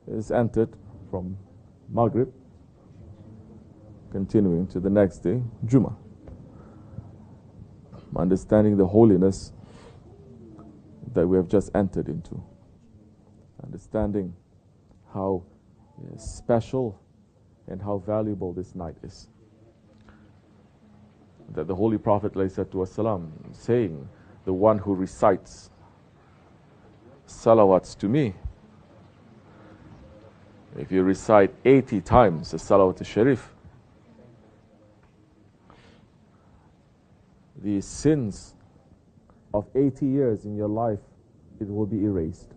is entered from Maghrib, continuing to the next day, Jummah. Understanding the holiness that we have just entered into. Understanding how special and how valuable this night is. That the Holy Prophet ﷺ saying, the one who recites salawats to me, if you recite 80 times the salawat al-sharif, the sins of 80 years in your life, it will be erased.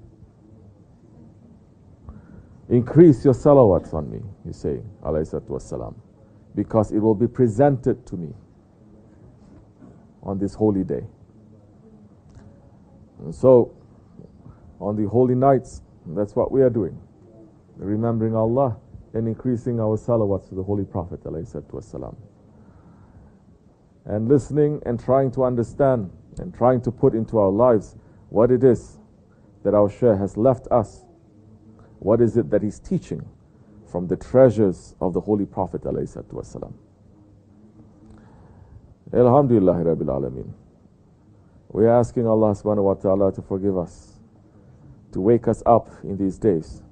Increase your salawats on me, he's saying, alayhi salatu wassalam, because it will be presented to me on this holy day. And so, on the holy nights, that's what we are doing. Remembering Allah and increasing our salawats to the Holy Prophet alayhi salatu wassalam. And listening and trying to understand and trying to put into our lives what it is that our Shaykh has left us. What is it that he's teaching from the treasures of the Holy Prophet ﷺ? Alhamdulillahi Rabbil Alameen. We are asking Allah subhanahu wa ta'ala to forgive us, to wake us up in these days.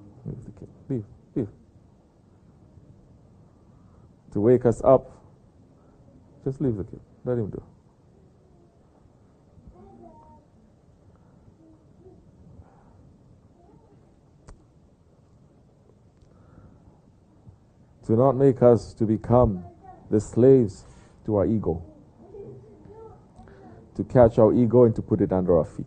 Leave. To wake us up. Just leave the kid. Let him do. To not make us to become the slaves to our ego. To catch our ego and to put it under our feet.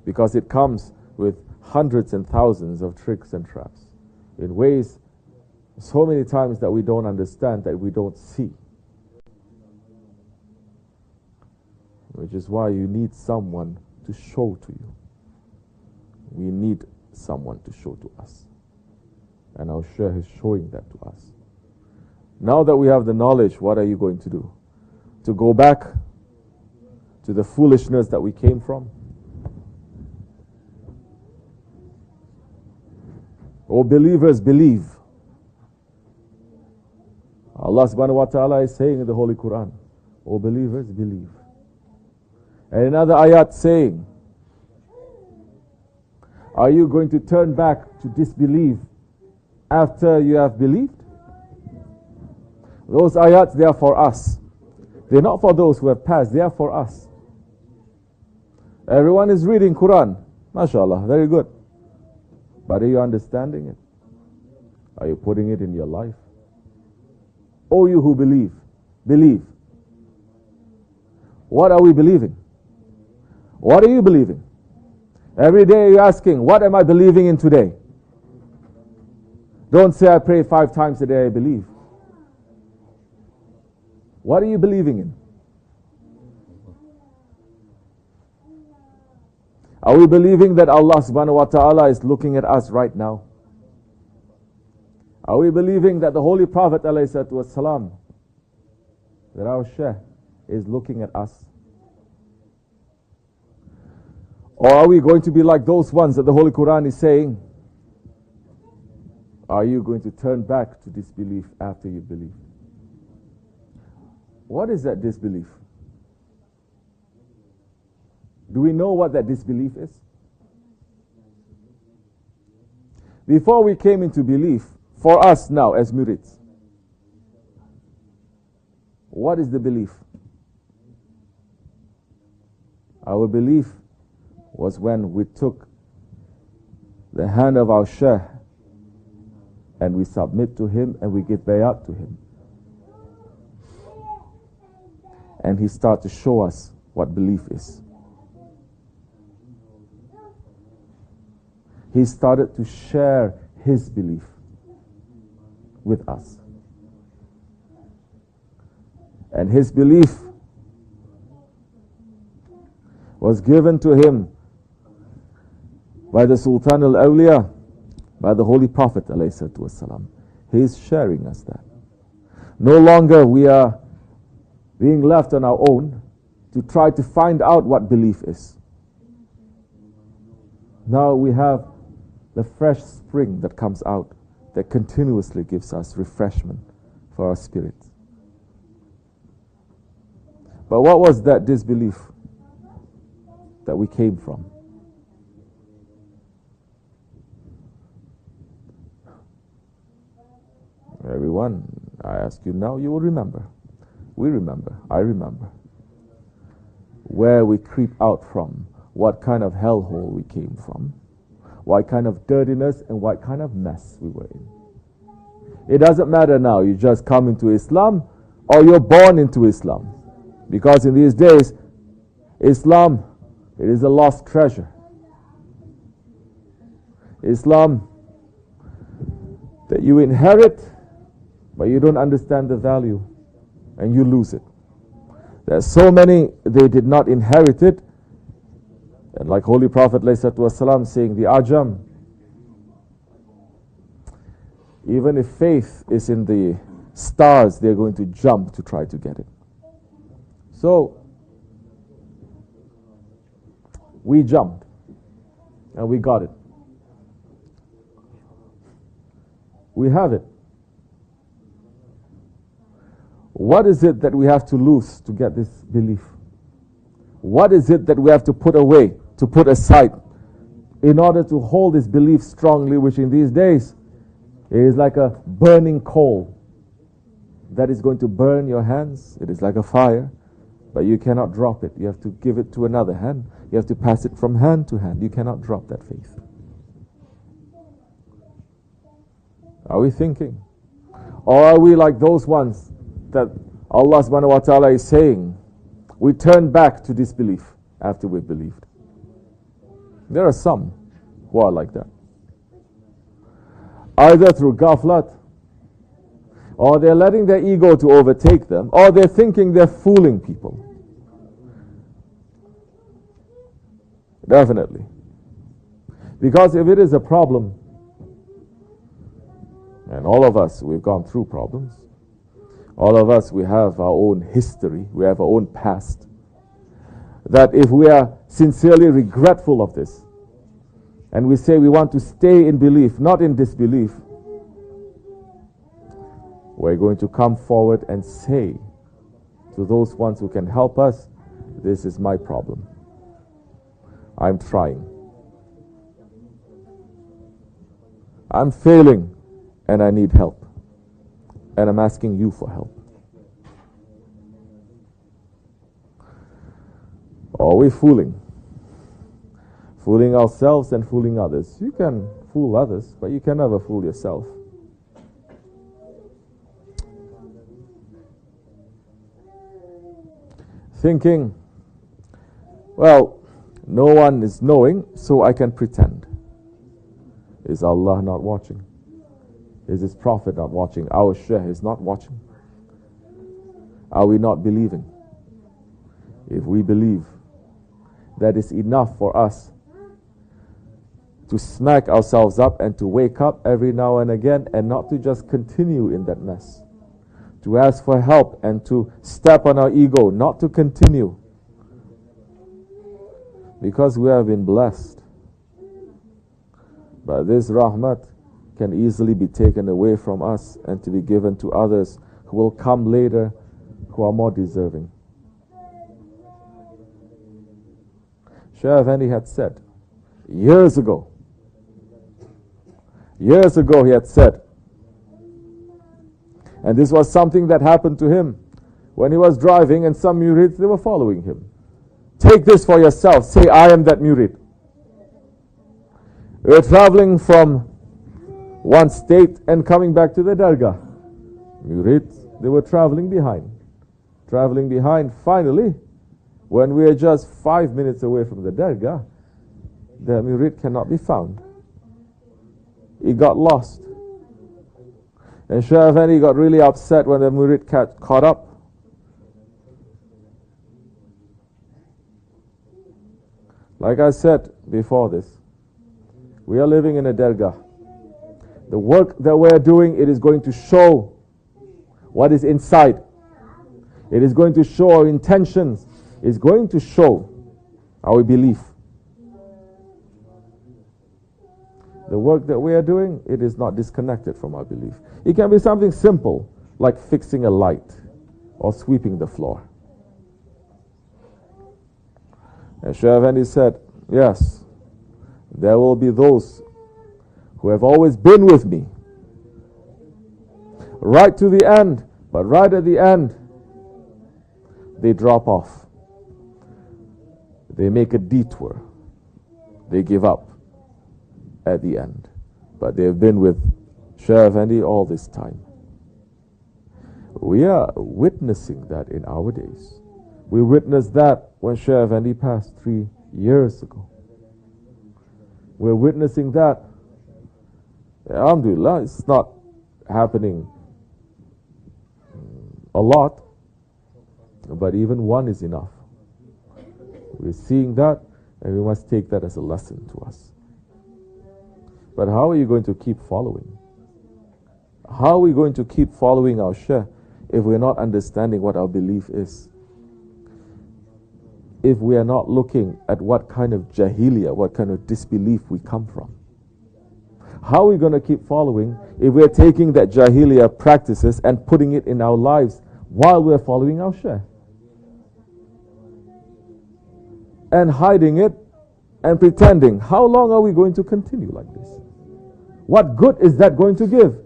Because it comes with hundreds and thousands of tricks and traps. In ways, so many times that we don't understand, that we don't see. Which is why you need someone to show to you. We need someone to show to us. And our Shaykh is showing that to us. Now that we have the knowledge, what are you going to do? To go back to the foolishness that we came from? O believers, believe. Allah subhanahu wa ta'ala is saying in the Holy Quran, O believers, believe. And another ayat saying, are you going to turn back to disbelieve after you have believed? Those ayats, they are for us. They're not for those who have passed, they are for us. Everyone is reading Quran. MashaAllah, very good. But are you understanding it? Are you putting it in your life? O you who believe, believe. What are we believing? What are you believing? Every day you're asking, what am I believing in today? Don't say I pray 5 times a day, I believe. What are you believing in? Are we believing that Allah subhanahu wa ta'ala is looking at us right now? Are we believing that the Holy Prophet ﷺ, that our Shaykh is looking at us? Or are we going to be like those ones that the Holy Quran is saying? Are you going to turn back to disbelief after you believe? What is that disbelief? Do we know what that disbelief is? Before we came into belief, for us now as murids, what is the belief? Our belief was when we took the hand of our Shaykh and we submit to him and we give bayat to him. And he started to show us what belief is. He started to share his belief with us. And his belief was given to him by the Sultan al-Awliya, by the Holy Prophet ﷺ. He is sharing us that. No longer we are being left on our own to try to find out what belief is. Now we have the fresh spring that comes out, that continuously gives us refreshment for our spirits. But what was that disbelief that we came from? Everyone, I ask you now, you will remember. We remember. I remember. Where we creep out from, what kind of hellhole we came from, what kind of dirtiness and what kind of mess we were in. It doesn't matter now, you just come into Islam or you're born into Islam. Because in these days, Islam, it is a lost treasure. Islam that you inherit, but you don't understand the value, and you lose it. There are so many, they did not inherit it, and like Holy Prophet ﷺ saying, the Ajam, even if faith is in the stars, they're going to jump to try to get it. So, we jumped, and we got it. We have it. What is it that we have to lose to get this belief? What is it that we have to put away, to put aside, in order to hold this belief strongly, which in these days, it is like a burning coal that is going to burn your hands. It is like a fire, but you cannot drop it. You have to give it to another hand. You have to pass it from hand to hand. You cannot drop that faith. Are we thinking? Or are we like those ones that Allah subhanahu wa ta'ala is saying, we turn back to disbelief after we've believed? There are some who are like that. Either through ghaflat, or they're letting their ego to overtake them, or they're thinking they're fooling people. Definitely. Because if it is a problem, and all of us, we've gone through problems. All of us, we have our own history. We have our own past. That if we are sincerely regretful of this, and we say we want to stay in belief, not in disbelief, we're going to come forward and say to those ones who can help us, this is my problem. I'm trying. I'm failing. And I need help. And I'm asking you for help. Are we fooling? Fooling ourselves and fooling others. You can fool others, but you can never fool yourself. Thinking, well, no one is knowing, so I can pretend. Is Allah not watching? Is His Prophet not watching? Our Shaykh is not watching? Are we not believing? If we believe, that is enough for us to smack ourselves up and to wake up every now and again and not to just continue in that mess. To ask for help and to step on our ego, not to continue. Because we have been blessed. But this rahmat can easily be taken away from us and to be given to others who will come later, who are more deserving. Shaykh Effendi had said, years ago he had said, and this was something that happened to him when he was driving and some murids, they were following him. Take this for yourself, say I am that murid. We were traveling from one state and coming back to the Dargah. Murids, they were traveling behind. Finally, when we are just 5 minutes away from the Dargah, the murid cannot be found. He got lost. And Shaykh Effendi got really upset when the murid caught up. Like I said before this, we are living in a Dargah. The work that we're doing, it is going to show what is inside. It is going to show our intentions. It's going to show our belief. The work that we are doing, it is not disconnected from our belief. It can be something simple, like fixing a light or sweeping the floor. And Shaykh Effendi said, yes, there will be those who have always been with me, right to the end, but right at the end, they drop off. They make a detour. They give up at the end. But they have been with Shaykh Effendi all this time. We are witnessing that in our days. We witnessed that when Shaykh Effendi passed 3 years ago. We're witnessing that. Alhamdulillah, it's not happening a lot, but even one is enough. We're seeing that, and we must take that as a lesson to us. But how are you going to keep following? How are we going to keep following our Shaykh if we're not understanding what our belief is? If we are not looking at what kind of jahiliyyah, what kind of disbelief we come from? How are we going to keep following if we're taking that jahiliyyah practices and putting it in our lives while we're following our Shaykh? And hiding it and pretending. How long are we going to continue like this? What good is that going to give?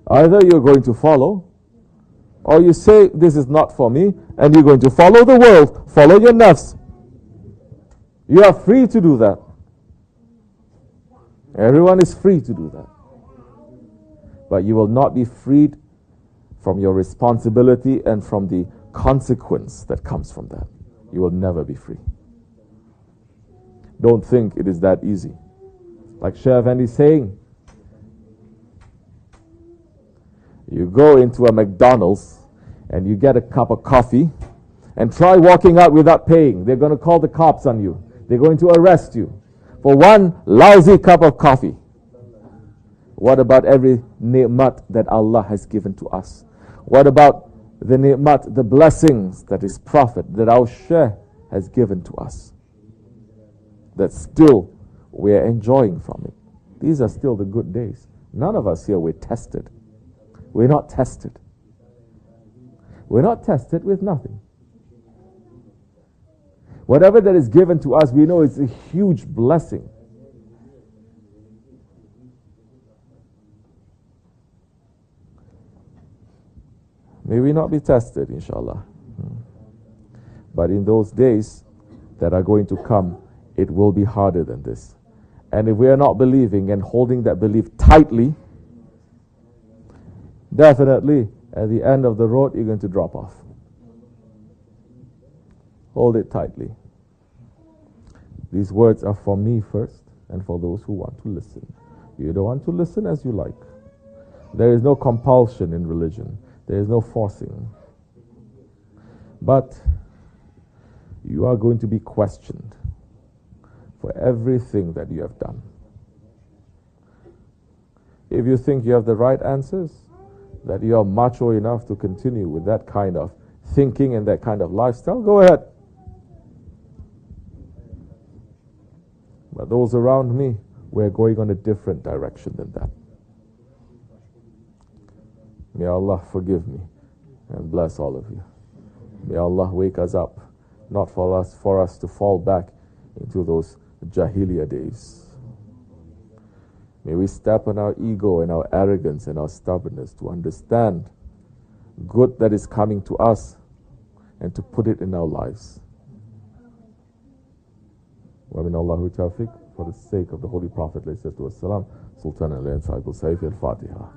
Either you're going to follow, or you say, this is not for me, and you're going to follow the world, follow your nafs. You are free to do that. Everyone is free to do that. But you will not be freed from your responsibility and from the consequence that comes from that. You will never be free. Don't think it is that easy. Like Shaykh Effendi is saying, you go into a McDonald's and you get a cup of coffee and try walking out without paying. They're going to call the cops on you. They're going to arrest you for one lousy cup of coffee. What about every ni'mat that Allah has given to us? What about the ni'mat, the blessings that His Prophet, that our Shaykh has given to us, that still we are enjoying from it? These are still the good days. None of us here were tested. We're not tested. We're not tested with nothing. Whatever that is given to us, we know it's a huge blessing. May we not be tested, inshallah. But in those days that are going to come, it will be harder than this. And if we are not believing and holding that belief tightly, definitely at the end of the road you're going to drop off. Hold it tightly. These words are for me first and for those who want to listen. You don't want to listen as you like. There is no compulsion in religion. There is no forcing. But you are going to be questioned for everything that you have done. If you think you have the right answers, that you are macho enough to continue with that kind of thinking and that kind of lifestyle, go ahead. But those around me, we're going on a different direction than that. May Allah forgive me and bless all of you. May Allah wake us up, not for us to fall back into those Jahiliyyah days. May we step on our ego and our arrogance and our stubbornness to understand good that is coming to us and to put it in our lives. Wa min Allahu tawfiq, for the sake of the Holy Prophet, Sultan al-Fatiha.